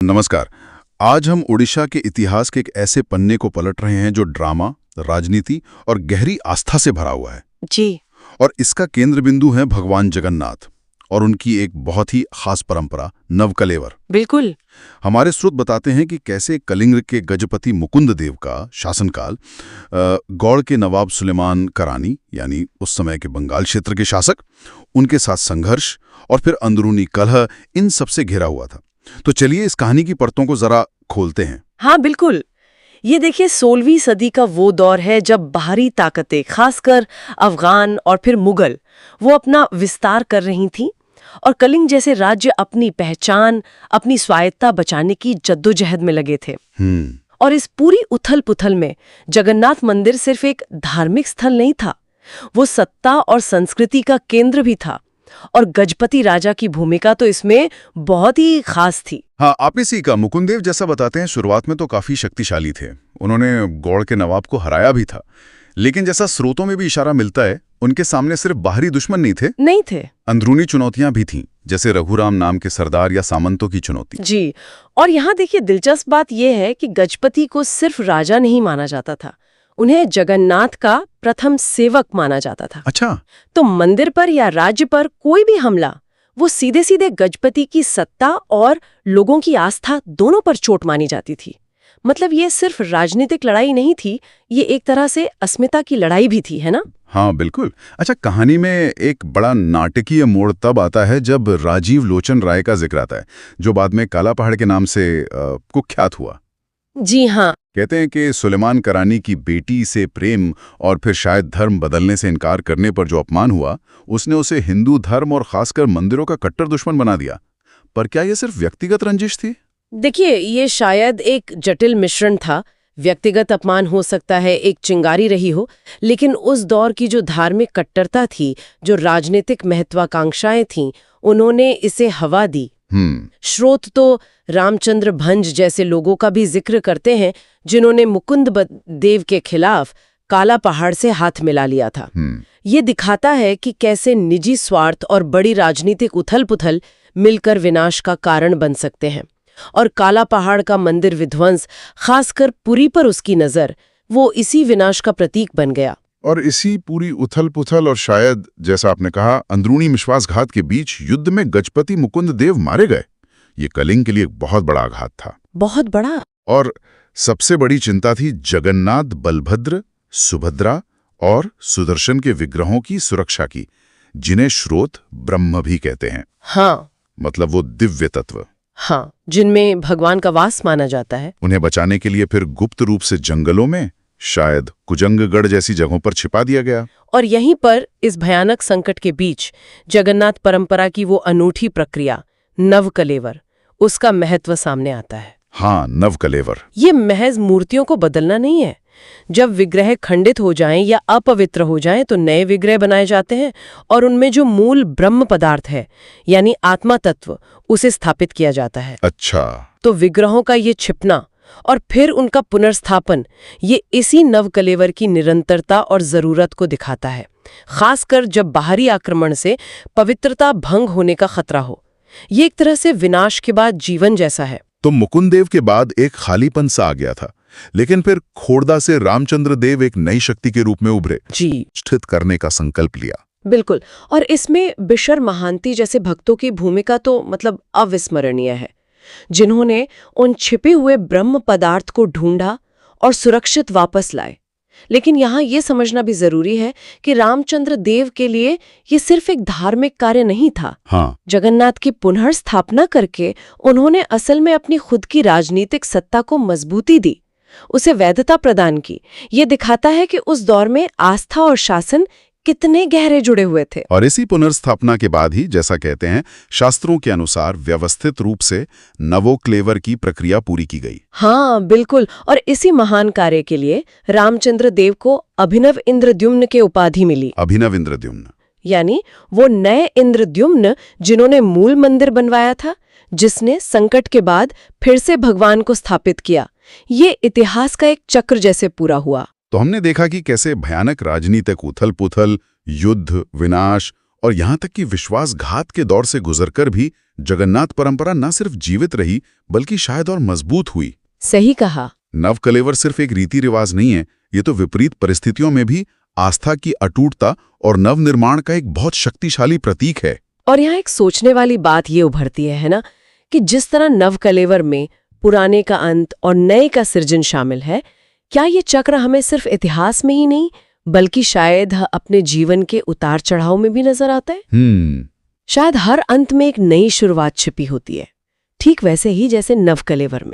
नमस्कार। आज हम ओडिशा के इतिहास के एक ऐसे पन्ने को पलट रहे हैं जो ड्रामा, राजनीति और गहरी आस्था से भरा हुआ है। जी। और इसका केंद्र बिंदु है भगवान जगन्नाथ और उनकी एक बहुत ही खास परंपरा नवकलेवर। बिल्कुल। हमारे स्रोत बताते हैं कि कैसे कलिंग के गजपति मुकुंद देव का शासनकाल, गौड़ के नवाब सुलेमान करानी यानी उस समय के बंगाल क्षेत्र के शासक, उनके साथ संघर्ष और फिर अंदरूनी कलह, इन सबसे घिरा हुआ था। तो चलिए इस कहानी की परतों को जरा खोलते हैं। हाँ बिल्कुल। ये देखिए 16वीं सदी का वो दौर है जब बाहरी ताकतें, खासकर अफगान और फिर मुगल, वो अपना विस्तार कर रही थीं और कलिंग जैसे राज्य अपनी पहचान, अपनी स्वायत्ता बचाने की जद्दोजहद में लगे थे। और इस पूरी उथल-पुथल में जगन्नाथ मंदिर सिर्फ एक धार्मिक स्थल नहीं था, वो सत्ता और संस्कृति का केंद्र भी था। और गजपति राजा की भूमिका तो इसमें बहुत ही खास थी। हाँ, आप इसी का मुकुंदेव जैसा बताते हैं, शुरुआत में तो काफी शक्तिशाली थे। उन्होंने गौड़ के नवाब को हराया भी था, लेकिन जैसा स्रोतों में भी इशारा मिलता है, उनके सामने सिर्फ बाहरी दुश्मन नहीं थे। अंदरूनी चुनौतियां भी थीं, जैसे रघुराम नाम के सरदार या सामंतों की चुनौती। जी। और यहाँ देखिए दिलचस्प बात यह है कि गजपति को सिर्फ राजा नहीं माना जाता था, उन्हें जगन्नाथ का प्रथम सेवक माना जाता था। अच्छा। तो मंदिर पर या राज्य पर कोई भी हमला, वो सीधे सीधे गजपति की सत्ता और लोगों की आस्था दोनों पर चोट मानी जाती थी। मतलब ये सिर्फ राजनीतिक लड़ाई नहीं थी, ये एक तरह से अस्मिता की लड़ाई भी थी, है ना? हाँ बिल्कुल। अच्छा, कहानी में एक बड़ा नाटकीय मोड़ तब आता है जब राजीव लोचन राय का जिक्र आता है, जो बाद में काला पहाड़ के नाम से कुख्यात हुआ। जी हाँ। कहते हैं कि सुलेमान करानी की बेटी से प्रेम और फिर शायद धर्म बदलने से इनकार करने पर जो अपमान हुआ, उसने उसे हिंदू धर्म और खासकर मंदिरों का कट्टर दुश्मन बना दिया। पर क्या यह सिर्फ व्यक्तिगत रंजिश थी? देखिए, ये शायद एक जटिल मिश्रण था। व्यक्तिगत अपमान हो सकता है, एक चिंगारी रही हो, लेकिन उस दौर की जो धार्मिक कट्टरता थी, जो राजनीतिक महत्वाकांक्षाएं थीं, उन्होंने इसे हवा दी। स्रोत तो रामचंद्र भंज जैसे लोगों का भी जिक्र करते हैं, जिन्होंने मुकुंद देव के खिलाफ काला पहाड़ से हाथ मिला लिया था। ये दिखाता है कि कैसे निजी स्वार्थ और बड़ी राजनीतिक उथल-पुथल मिलकर विनाश का कारण बन सकते हैं। और काला पहाड़ का मंदिर विध्वंस, खासकर पुरी पर उसकी नजर, वो इसी विनाश का प्रतीक बन गया। और इसी पूरी उथल-पुथल और शायद जैसा आपने कहा अंदरूनी विश्वासघात के बीच युद्ध में गजपति मुकुंद देव मारे गए। ये कलिंग के लिए एक बहुत बड़ा आघात था। बहुत बड़ा। और सबसे बड़ी चिंता थी जगन्नाथ, बलभद्र, सुभद्रा और सुदर्शन के विग्रहों की सुरक्षा की, जिन्हें स्रोत ब्रह्म भी कहते हैं। हाँ। मतलब वो दिव्य तत्व। हाँ, जिनमें भगवान का वास माना जाता है। उन्हें बचाने के लिए फिर गुप्त रूप से जंगलों में, शायद कुजंगगढ़ जैसी जगहों पर छिपा दिया गया। और यहीं पर इस भयानक संकट के बीच जगन्नाथ परंपरा की वो अनूठी प्रक्रिया नवकलेवर, उसका महत्व सामने आता है। हाँ, नवकलेवर। ये महज मूर्तियों को बदलना नहीं है। जब विग्रह खंडित हो जाएं या अपवित्र हो जाएं तो नए विग्रह बनाए जाते हैं और उनमें जो मूल ब्रह्म पदार्थ है, यानी आत्मा तत्व, उसे स्थापित किया जाता है। अच्छा। तो विग्रहों का ये छिपना और फिर उनका पुनर्स्थापन, ये इसी नवकलेवर की निरंतरता और जरूरत को दिखाता है, खासकर जब बाहरी आक्रमण से पवित्रता भंग होने का खतरा हो। ये एक तरह से विनाश के बाद जीवन जैसा है। तो मुकुंद देव के बाद एक खालीपन सा आ गया था, लेकिन फिर खोड़दा से रामचंद्र देव एक नई शक्ति के रूप में उभरे, जी, स्थित करने का संकल्प लिया। बिल्कुल। और इसमें बिशर महांती जैसे भक्तों की भूमिका तो मतलब अविस्मरणीय है, जिन्होंने उन छिपे हुए ब्रह्म पदार्थ को ढूंढा और सुरक्षित वापस लाए। लेकिन यहाँ ये समझना भी जरूरी है कि रामचंद्र देव के लिए ये सिर्फ एक धार्मिक कार्य नहीं था। हाँ। जगन्नाथ की पुनर्स्थापना करके उन्होंने असल में अपनी खुद की राजनीतिक सत्ता को मजबूती दी, उसे वैधता प्रदान की। ये दिखाता है कि उस दौर में आस्था और शासन कितने गहरे जुड़े हुए थे। और इसी पुनर्स्थापना के बाद ही, जैसा कहते हैं शास्त्रों के अनुसार, व्यवस्थित रूप से नवोक्लेवर की प्रक्रिया पूरी की गई। हाँ बिल्कुल। और इसी महान कार्य के लिए रामचंद्र देव को अभिनव इंद्रद्युम्न के उपाधि मिली। अभिनव इंद्रद्युम्न यानी वो नए इंद्रद्युम्न जिन्होंने मूल मंदिर बनवाया था, जिसने संकट के बाद फिर से भगवान को स्थापित किया। ये इतिहास का एक चक्र जैसे पूरा हुआ। तो हमने देखा कि कैसे भयानक राजनीतिक उथल-पुथल, युद्ध, विनाश और यहाँ तक कि विश्वासघात के दौर से गुजरकर भी जगन्नाथ परंपरा न सिर्फ जीवित रही बल्कि शायद और मजबूत हुई। सही कहा। नवकलेवर सिर्फ एक रीति रिवाज नहीं है, ये तो विपरीत परिस्थितियों में भी आस्था की अटूटता और नवनिर्माण का एक बहुत शक्तिशाली प्रतीक है। और यहाँ एक सोचने वाली बात ये उभरती है ना, कि जिस तरह नवकलेवर में पुराने का अंत और नए का सृजन शामिल है, क्या ये चक्र हमें सिर्फ इतिहास में ही नहीं बल्कि शायद अपने जीवन के उतार चढ़ाव में भी नजर आता है? शायद हर अंत में एक नई शुरुआत छिपी होती है, ठीक वैसे ही जैसे नवकलेवर में।